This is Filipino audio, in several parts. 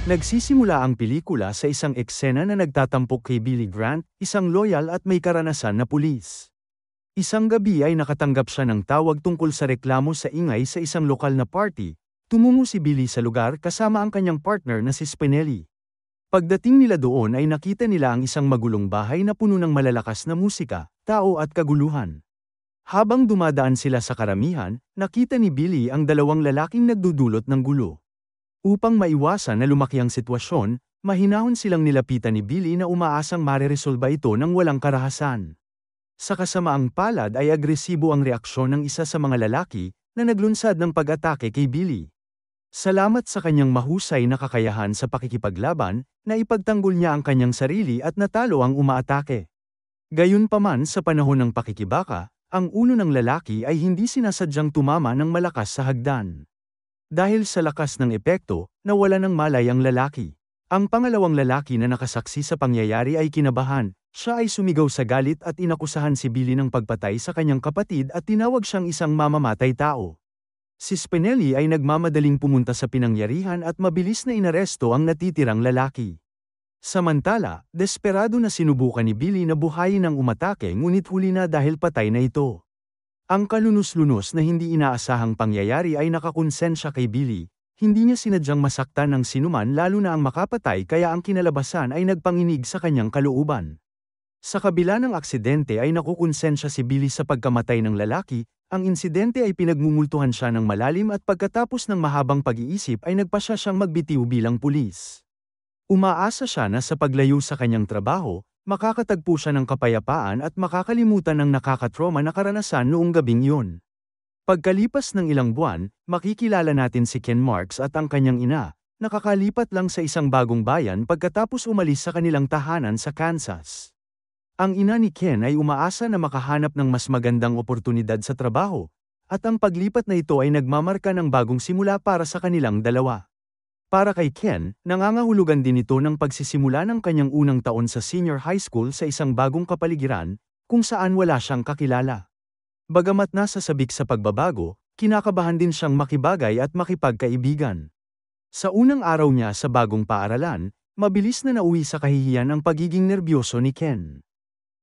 Nagsisimula ang pelikula sa isang eksena na nagtatampok kay Billy Grant, isang loyal at may karanasan na pulis. Isang gabi ay nakatanggap siya ng tawag tungkol sa reklamo sa ingay sa isang lokal na party. Tumungo si Billy sa lugar kasama ang kanyang partner na si Spinelli. Pagdating nila doon ay nakita nila ang isang magulong bahay na puno ng malalakas na musika, tao at kaguluhan. Habang dumadaan sila sa karamihan, nakita ni Billy ang dalawang lalaking nagdudulot ng gulo. Upang maiwasan na lumaki ang sitwasyon, mahinahon silang nilapitan ni Billy na umaasang mareresolba ito ng walang karahasan. Sa kasamaang palad ay agresibo ang reaksyon ng isa sa mga lalaki na naglunsad ng pag-atake kay Billy. Salamat sa kanyang mahusay na kakayahan sa pakikipaglaban, na ipagtanggol niya ang kanyang sarili at natalo ang umaatake. Gayunpaman sa panahon ng pakikibaka, ang ulo ng lalaki ay hindi sinasadyang tumama ng malakas sa hagdan. Dahil sa lakas ng epekto, nawala ng malay ang lalaki. Ang pangalawang lalaki na nakasaksi sa pangyayari ay kinabahan. Siya ay sumigaw sa galit at inakusahan si Billy ng pagpatay sa kanyang kapatid at tinawag siyang isang mamamatay tao. Si Spinelli ay nagmamadaling pumunta sa pinangyarihan at mabilis na inaresto ang natitirang lalaki. Samantala, desperado na sinubukan ni Billy na buhayin ang umatake ngunit huli na dahil patay na ito. Ang kalunos-lunos na hindi inaasahang pangyayari ay nakakonsensya kay Billy. Hindi niya sinadyang masaktan ng sinuman lalo na ang makapatay kaya ang kinalabasan ay nagpanginig sa kanyang kalooban. Sa kabila ng aksidente ay nakukonsensya si Billy sa pagkamatay ng lalaki, ang insidente ay pinagmumultuhan siya ng malalim at pagkatapos ng mahabang pag-iisip ay nagpasya siyang magbitiw bilang pulis. Umaasa siya na sa paglayo sa kanyang trabaho, makakatagpo siya ng kapayapaan at makakalimutan ng nakakatroma na karanasan noong gabing yun. Pagkalipas ng ilang buwan, makikilala natin si Ken Marks at ang kanyang ina, nakakalipat lang sa isang bagong bayan pagkatapos umalis sa kanilang tahanan sa Kansas. Ang ina ni Ken ay umaasa na makahanap ng mas magandang oportunidad sa trabaho, at ang paglipat na ito ay nagmamarka ng bagong simula para sa kanilang dalawa. Para kay Ken, nangangahulugan din ito ng pagsisimula ng kanyang unang taon sa senior high school sa isang bagong kapaligiran, kung saan wala siyang kakilala. Bagamat nasa sabik sa pagbabago, kinakabahan din siyang makibagay at makipagkaibigan. Sa unang araw niya sa bagong paaralan, mabilis na nauwi sa kahihiyan ang pagiging nerbyoso ni Ken.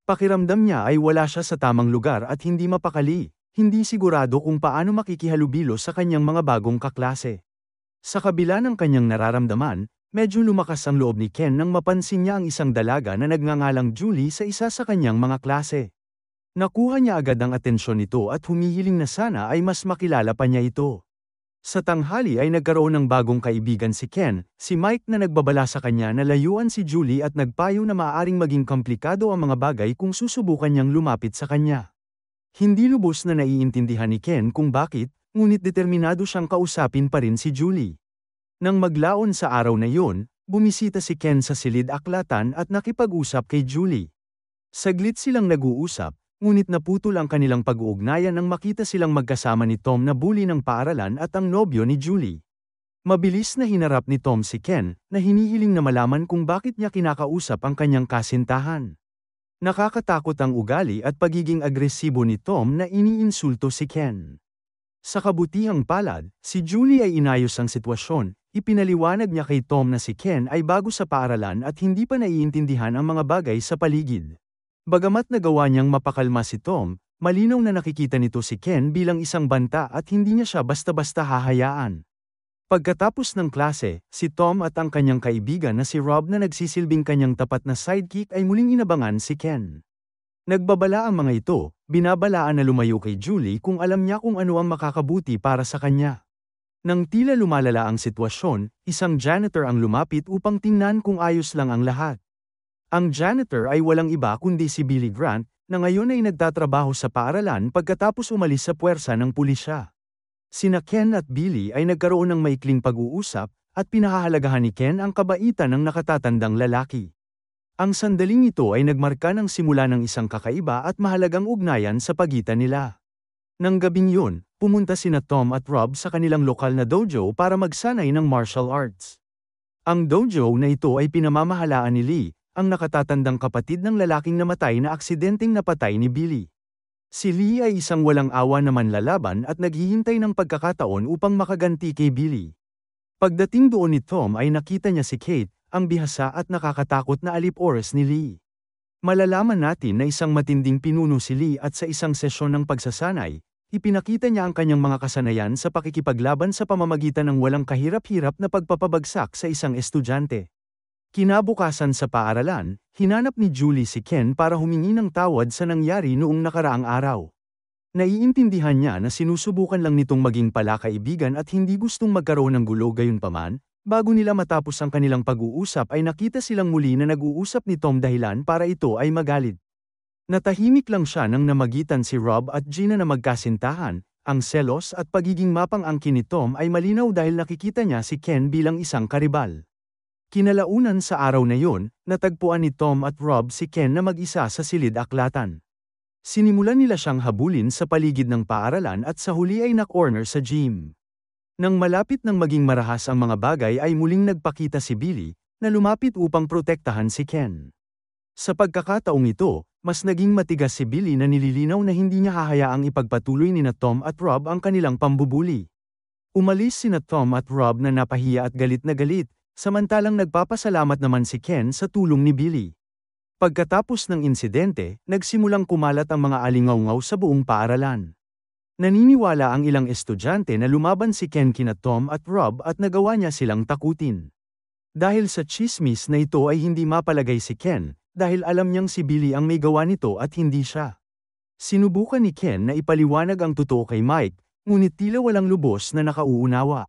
Pakiramdam niya ay wala siya sa tamang lugar at hindi mapakali, hindi sigurado kung paano makikihalubilo sa kanyang mga bagong kaklase. Sa kabila ng kanyang nararamdaman, medyo lumakas ang loob ni Ken nang mapansin niya ang isang dalaga na nagngangalang Julie sa isa sa kanyang mga klase. Nakuha niya agad ang atensyon nito at humihiling na sana ay mas makilala pa niya ito. Sa tanghali ay nagkaroon ng bagong kaibigan si Ken, si Mike na nagbabala sa kanya na layuan si Julie at nagpayo na maaaring maging komplikado ang mga bagay kung susubukan niyang lumapit sa kanya. Hindi lubos na naiintindihan ni Ken kung bakit, ngunit determinado siyang kausapin pa rin si Julie. Nang maglaon sa araw na yun, bumisita si Ken sa silid-aklatan at nakipag-usap kay Julie. Saglit silang nag-uusap, ngunit naputol ang kanilang pag-uugnayan nang makita silang magkasama ni Tom na bully ng paaralan at ang nobyo ni Julie. Mabilis na hinarap ni Tom si Ken, na hinihiling na malaman kung bakit niya kinakausap ang kanyang kasintahan. Nakakatakot ang ugali at pagiging agresibo ni Tom na iniinsulto si Ken. Sa kabutihang palad, si Julie ay inayos ang sitwasyon, ipinaliwanag niya kay Tom na si Ken ay bago sa paaralan at hindi pa naiintindihan ang mga bagay sa paligid. Bagamat nagawa niyang mapakalma si Tom, malinaw na nakikita nito si Ken bilang isang banta at hindi niya siya basta-basta hahayaan. Pagkatapos ng klase, si Tom at ang kanyang kaibigan na si Rob na nagsisilbing kanyang tapat na sidekick ay muling inabangan si Ken. Nagbabala ang mga ito, binabalaan na lumayo kay Julie kung alam niya kung ano ang makakabuti para sa kanya. Nang tila lumalala ang sitwasyon, isang janitor ang lumapit upang tingnan kung ayos lang ang lahat. Ang janitor ay walang iba kundi si Billy Grant, na ngayon ay nagtatrabaho sa paaralan pagkatapos umalis sa puwersa ng pulisya. Sina Ken at Billy ay nagkaroon ng maikling pag-uusap, at pinahahalagahan ni Ken ang kabaitan ng nakatatandang lalaki. Ang sandaling ito ay nagmarka ng simula ng isang kakaiba at mahalagang ugnayan sa pagitan nila. Nang gabing yun, pumunta sina Tom at Rob sa kanilang lokal na dojo para magsanay ng martial arts. Ang dojo na ito ay pinamamahalaan ni Lee, ang nakatatandang kapatid ng lalaking namatay na aksidenteng napatay ni Billy. Si Lee ay isang walang awa na manlalaban at naghihintay ng pagkakataon upang makaganti kay Billy. Pagdating doon ni Tom ay nakita niya si Kate, ang bihasa at nakakatakot na alip-oras ni Lee. Malalaman natin na isang matinding pinuno si Lee at sa isang sesyon ng pagsasanay, ipinakita niya ang kanyang mga kasanayan sa pakikipaglaban sa pamamagitan ng walang kahirap-hirap na pagpapabagsak sa isang estudyante. Kinabukasan sa paaralan, hinanap ni Julie si Ken para humingi ng tawad sa nangyari noong nakaraang araw. Naiintindihan niya na sinusubukan lang nitong maging palakaibigan at hindi gustong magkaroon ng gulo gayunpaman, bago nila matapos ang kanilang pag-uusap ay nakita silang muli na nag-uusap ni Tom dahilan para ito ay magalit. Natahimik lang siya nang namagitan si Rob at Gina na magkasintahan, ang selos at pagiging mapang-angkin ni Tom ay malinaw dahil nakikita niya si Ken bilang isang karibal. Kinalaunan sa araw na yon, natagpuan ni Tom at Rob si Ken na mag-isa sa silid-aklatan. Sinimulan nila siyang habulin sa paligid ng paaralan at sa huli ay na-corner sa gym. Nang malapit nang maging marahas ang mga bagay ay muling nagpakita si Billy, na lumapit upang protektahan si Ken. Sa pagkakataong ito, mas naging matigas si Billy na nililinaw na hindi niya hahayaang ipagpatuloy nina Tom at Rob ang kanilang pambubuli. Umalis sina Tom at Rob na napahiya at galit na galit, samantalang nagpapasalamat naman si Ken sa tulong ni Billy. Pagkatapos ng insidente, nagsimulang kumalat ang mga alingaw-ngaw sa buong paaralan. Naniniwala ang ilang estudyante na lumaban si Ken kina Tom at Rob at nagawa niya silang takutin. Dahil sa tsismis na ito ay hindi mapalagay si Ken, dahil alam niyang si Billy ang may gawa nito at hindi siya. Sinubukan ni Ken na ipaliwanag ang totoo kay Mike, ngunit tila walang lubos na nakauunawa.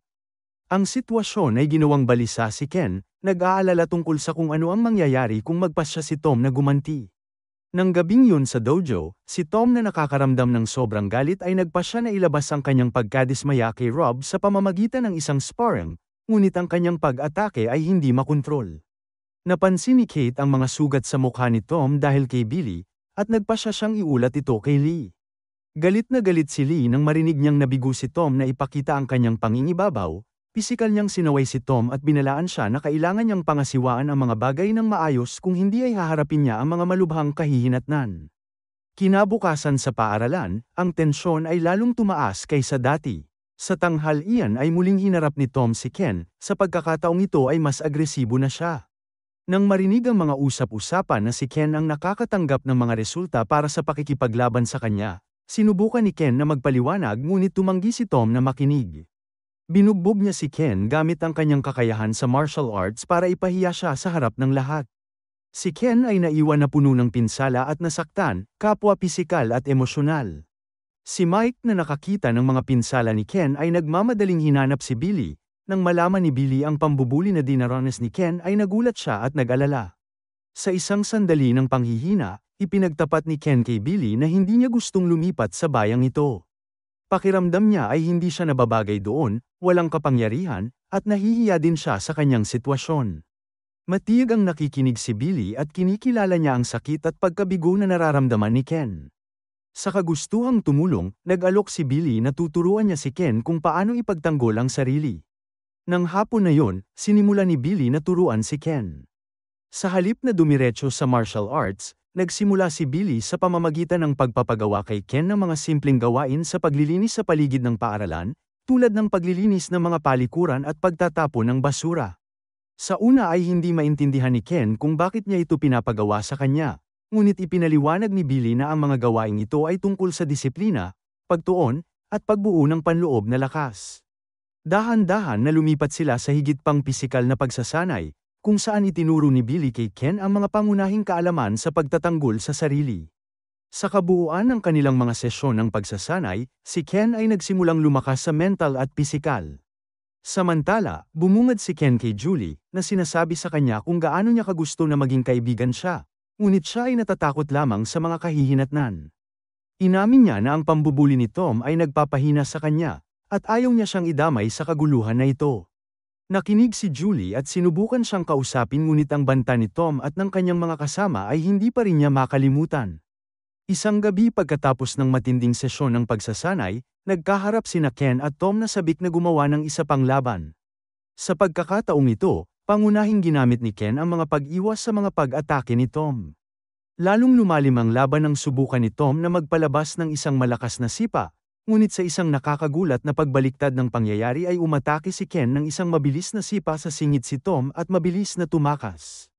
Ang sitwasyon ay ginawang balisa si Ken, nag-aalala tungkol sa kung ano ang mangyayari kung magpasya si Tom na gumanti. Nang gabing yun sa dojo, si Tom na nakakaramdam ng sobrang galit ay nagpasya na ilabas ang kanyang pagkadismaya kay Rob sa pamamagitan ng isang sparring, ngunit ang kanyang pag-atake ay hindi makontrol. Napansin ni Kate ang mga sugat sa mukha ni Tom dahil kay Billy, at nagpasya siyang iulat ito kay Lee. Galit na galit si Lee nang marinig niyang nabigo si Tom na ipakita ang kanyang pangingibabaw. Pisikal niyang sinaway si Tom at binalaan siya na kailangan niyang pangasiwaan ang mga bagay ng maayos kung hindi ay haharapin niya ang mga malubhang kahihinatnan. Kinabukasan sa paaralan, ang tensyon ay lalong tumaas kaysa dati. Sa tanghalian ay muling hinarap ni Tom si Ken, sa pagkakataong ito ay mas agresibo na siya. Nang marinig ang mga usap-usapan na si Ken ang nakakatanggap ng mga resulta para sa pakikipaglaban sa kanya, sinubukan ni Ken na magpaliwanag ngunit tumanggi si Tom na makinig. Binugbog niya si Ken gamit ang kanyang kakayahan sa martial arts para ipahiya siya sa harap ng lahat. Si Ken ay naiwan na puno ng pinsala at nasaktan, kapwa pisikal at emosyonal. Si Mike na nakakita ng mga pinsala ni Ken ay nagmamadaling hinanap si Billy. Nang malaman ni Billy ang pambubuli na dinaranas ni Ken ay nagulat siya at nag-alala. Sa isang sandali ng panghihina, ipinagtapat ni Ken kay Billy na hindi niya gustong lumipat sa bayang ito. Pakiramdam niya ay hindi siya nababagay doon, walang kapangyarihan, at nahihiya din siya sa kanyang sitwasyon. Matiyag ang nakikinig si Billy at kinikilala niya ang sakit at pagkabigo na nararamdaman ni Ken. Sa kagustuhang tumulong, nag-alok si Billy na tuturuan niya si Ken kung paano ipagtanggol ang sarili. Nang hapon na yon, sinimula ni Billy na turuan si Ken. Sa halip na dumiretso sa martial arts, nagsimula si Billy sa pamamagitan ng pagpapagawa kay Ken ng mga simpleng gawain sa paglilinis sa paligid ng paaralan, tulad ng paglilinis ng mga palikuran at pagtatapon ng basura. Sa una ay hindi maintindihan ni Ken kung bakit niya ito pinapagawa sa kanya, ngunit ipinaliwanag ni Billy na ang mga gawaing ito ay tungkol sa disiplina, pagtuon, at pagbuo ng panloob na lakas. Dahan-dahan na lumipat sila sa higit pang pisikal na pagsasanay, kung saan itinuro ni Billy kay Ken ang mga pangunahing kaalaman sa pagtatanggol sa sarili. Sa kabuuan ng kanilang mga sesyon ng pagsasanay, si Ken ay nagsimulang lumakas sa mental at pisikal. Samantala, bumungad si Ken kay Julie, na sinasabi sa kanya kung gaano niya kagusto na maging kaibigan siya, ngunit siya ay natatakot lamang sa mga kahihinatnan. Inamin niya na ang pambubuli ni Tom ay nagpapahina sa kanya, at ayaw niya siyang idamay sa kaguluhan na ito. Nakinig si Julie at sinubukan siyang kausapin ngunit ang banta ni Tom at ng kanyang mga kasama ay hindi pa rin niya makalimutan. Isang gabi pagkatapos ng matinding sesyon ng pagsasanay, nagkaharap sina Ken at Tom na sabik na gumawa ng isa pang laban. Sa pagkakataong ito, pangunahing ginamit ni Ken ang mga pag-iwas sa mga pag-atake ni Tom. Lalong lumalim ang laban nang subukan ni Tom na magpalabas ng isang malakas na sipa, Ngunit sa isang nakakagulat na pagbaliktad ng pangyayari ay umatake si Ken ng isang mabilis na sipa sa singit si Tom at mabilis na tumakas.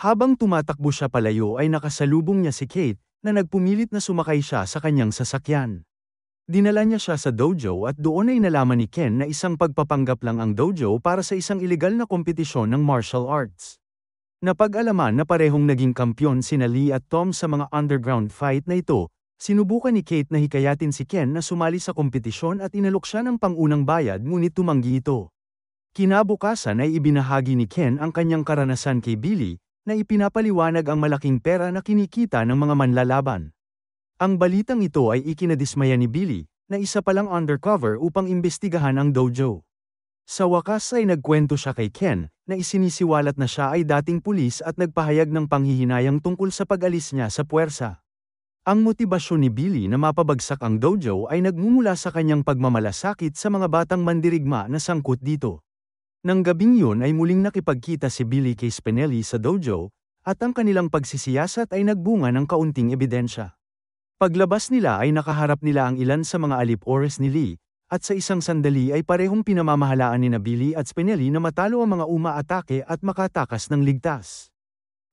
Habang tumatakbo siya palayo ay nakasalubong niya si Kate, na nagpumilit na sumakay siya sa kanyang sasakyan. Dinala niya siya sa dojo at doon ay nalaman ni Ken na isang pagpapanggap lang ang dojo para sa isang ilegal na kompetisyon ng martial arts. Napag-alaman na parehong naging kampyon sina Lee at Tom sa mga underground fight na ito, sinubukan ni Kate na hikayatin si Ken na sumali sa kompetisyon at inalok siya ng pangunang bayad ngunit tumanggi ito. Kinabukasan ay ibinahagi ni Ken ang kanyang karanasan kay Billy, na ipinapaliwanag ang malaking pera na kinikita ng mga manlalaban. Ang balitang ito ay ikinadismaya ni Billy, na isa palang undercover upang imbestigahan ang dojo. Sa wakas ay nagkwento siya kay Ken, na isinisiwalat na siya ay dating pulis at nagpahayag ng panghihinayang tungkol sa pag-alis niya sa puwersa. Ang motibasyon ni Billy na mapabagsak ang dojo ay nagmumula sa kanyang pagmamalasakit sa mga batang mandirigma na sangkot dito. Nang gabing yun ay muling nakipagkita si Billy kay Spinelli sa dojo, at ang kanilang pagsisiyasat ay nagbunga ng kaunting ebidensya. Paglabas nila ay nakaharap nila ang ilan sa mga alip-ores ni Lee, at sa isang sandali ay parehong pinamamahalaan ni Billy at Spinelli na matalo ang mga umaatake at makatakas ng ligtas.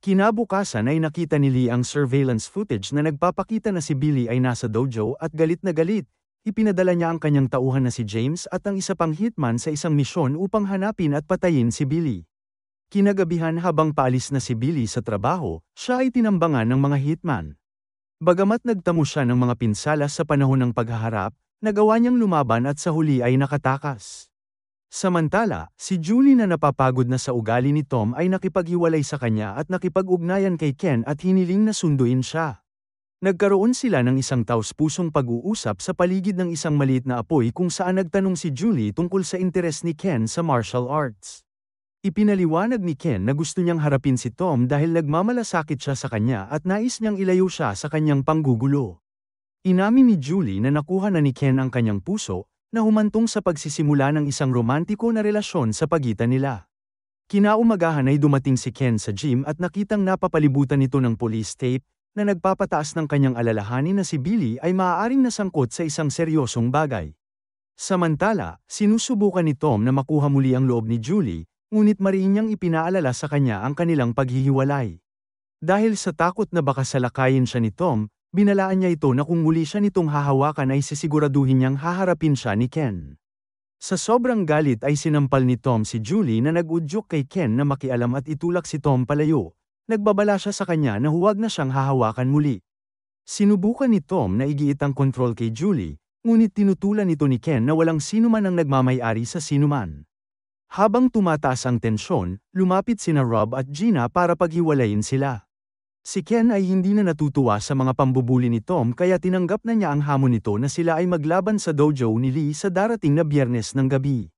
Kinabukasan ay nakita ni Lee ang surveillance footage na nagpapakita na si Billy ay nasa dojo at galit na galit. Ipinadala niya ang kanyang tauhan na si James at ang isa pang hitman sa isang misyon upang hanapin at patayin si Billy. Kinagabihan habang paalis na si Billy sa trabaho, siya ay tinambangan ng mga hitman. Bagamat nagtamo siya ng mga pinsala sa panahon ng paghaharap, nagawa niyang lumaban at sa huli ay nakatakas. Samantala, si Julie na napapagod na sa ugali ni Tom ay nakipaghiwalay sa kanya at nakipag-ugnayan kay Ken at hiniling na sunduin siya. Nagkaroon sila ng isang taus-pusong pag-uusap sa paligid ng isang maliit na apoy kung saan nagtanong si Julie tungkol sa interes ni Ken sa martial arts. Ipinaliwanag ni Ken na gusto niyang harapin si Tom dahil nagmamalasakit siya sa kanya at nais niyang ilayo siya sa kanyang panggugulo. Inamin ni Julie na nakuha na ni Ken ang kanyang puso, na humantong sa pagsisimula ng isang romantiko na relasyon sa pagitan nila. Kinaumagahan ay dumating si Ken sa gym at nakitang napapalibutan ito ng police tape, na nagpapataas ng kanyang alalahanin na si Billy ay maaaring nasangkot sa isang seryosong bagay. Samantala, sinusubukan ni Tom na makuha muli ang loob ni Julie, ngunit mariin niyang ipinaalala sa kanya ang kanilang paghihiwalay. Dahil sa takot na baka salakayin siya ni Tom, binalaan niya ito na kung muli siya nitong hahawakan ay sisiguraduhin niyang haharapin siya ni Ken. Sa sobrang galit ay sinampal ni Tom si Julie na nag-udyok kay Ken na makialam at itulak si Tom palayo. Nagbabala siya sa kanya na huwag na siyang hahawakan muli. Sinubukan ni Tom na igiit ang kontrol kay Julie, ngunit tinutulan ito ni Ken na walang sinuman ang nagmamay-ari sa sinuman. Habang tumataas ang tensyon, lumapit sina Rob at Gina para paghiwalayin sila. Si Ken ay hindi na natutuwa sa mga pambubuli ni Tom kaya tinanggap na niya ang hamon nito na sila ay maglaban sa dojo ni Lee sa darating na Biyernes ng gabi.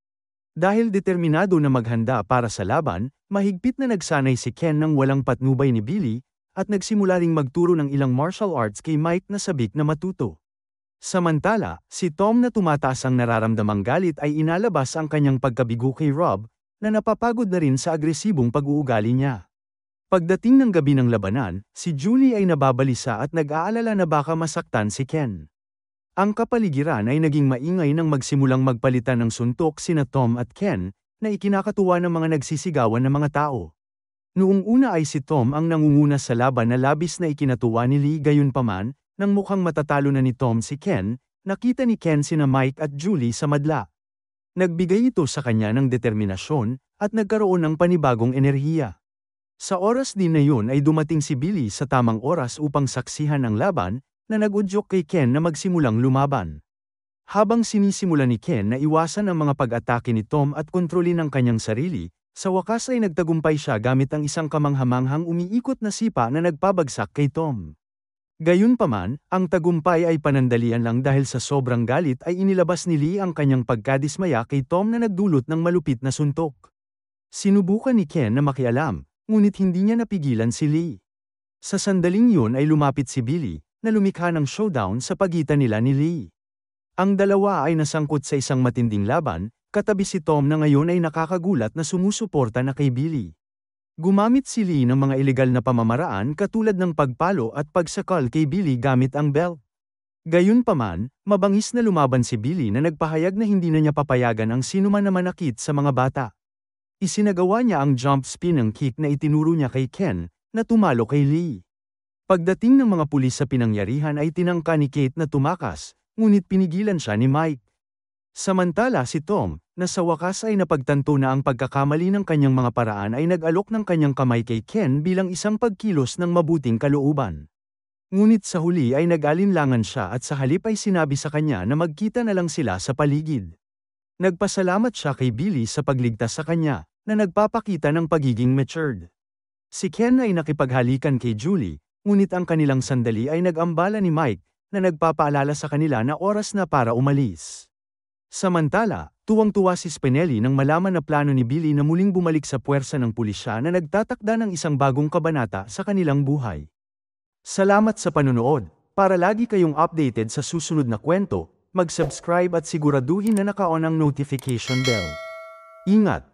Dahil determinado na maghanda para sa laban, mahigpit na nagsanay si Ken ng walang patnubay ni Billy, at nagsimula ring magturo ng ilang martial arts kay Mike na sabik na matuto. Samantala, si Tom na tumataas ang nararamdamang galit ay inalabas ang kanyang pagkabigo kay Rob, na napapagod na rin sa agresibong pag-uugali niya. Pagdating ng gabi ng labanan, si Julie ay nababalisa at nag-aalala na baka masaktan si Ken. Ang kapaligiran ay naging maingay nang magsimulang magpalitan ng suntok sina Tom at Ken, na ikinakatuwa ng mga nagsisigawan na mga tao. Noong una ay si Tom ang nangunguna sa laban na labis na ikinatuwa ni Lee, gayunpaman, nang mukhang matatalo na ni Tom si Ken, nakita ni Ken sina Mike at Julie sa madla. Nagbigay ito sa kanya ng determinasyon, at nagkaroon ng panibagong enerhiya. Sa oras din na yun ay dumating si Billy sa tamang oras upang saksihan ang laban, na nag-udyok kay Ken na magsimulang lumaban. Habang sinisimula ni Ken na iwasan ang mga pag-atake ni Tom at kontrolin ang kanyang sarili, sa wakas ay nagtagumpay siya gamit ang isang kamanghamanghang umiikot na sipa na nagpabagsak kay Tom. Gayunpaman, ang tagumpay ay panandalian lang dahil sa sobrang galit ay inilabas ni Lee ang kanyang pagkadismaya kay Tom na nagdulot ng malupit na suntok. Sinubukan ni Ken na makialam, ngunit hindi niya napigilan si Lee. Sa sandaling yun ay lumapit si Billy, na lumikha ng showdown sa pagitan nila ni Lee. Ang dalawa ay nasangkot sa isang matinding laban, katabi si Tom na ngayon ay nakakagulat na sumusuporta na kay Billy. Gumamit si Lee ng mga ilegal na pamamaraan katulad ng pagpalo at pagsakal kay Billy gamit ang belt. Gayunpaman, mabangis na lumaban si Billy na nagpahayag na hindi na niya papayagan ang sinuman na manakit sa mga bata. Isinagawa niya ang jump spin ng kick na itinuro niya kay Ken, na tumalo kay Lee. Pagdating ng mga pulis sa pinangyarihan ay tinangka ni Kate na tumakas, ngunit pinigilan siya ni Mike. Samantala si Tom, na sa wakas ay napagtanto na ang pagkakamali ng kanyang mga paraan ay nag-alok ng kanyang kamay kay Ken bilang isang pagkilos ng mabuting kalooban. Ngunit sa huli ay nag-alinlangan siya at sa halip ay sinabi sa kanya na magkita na lang sila sa paligid. Nagpasalamat siya kay Billy sa pagligtas sa kanya, na nagpapakita ng pagiging matured. Si Ken ay nakipaghalikan kay Julie, ngunit ang kanilang sandali ay nag-ambala ni Mike, na nagpapaalala sa kanila na oras na para umalis. Samantala, tuwang-tuwa si Spinelli nang malaman na plano ni Billy na muling bumalik sa puwersa ng pulisya na nagtatakda ng isang bagong kabanata sa kanilang buhay. Salamat sa panunood. Para lagi kayong updated sa susunod na kwento, mag-subscribe at siguraduhin na naka-on ang notification bell. Ingat!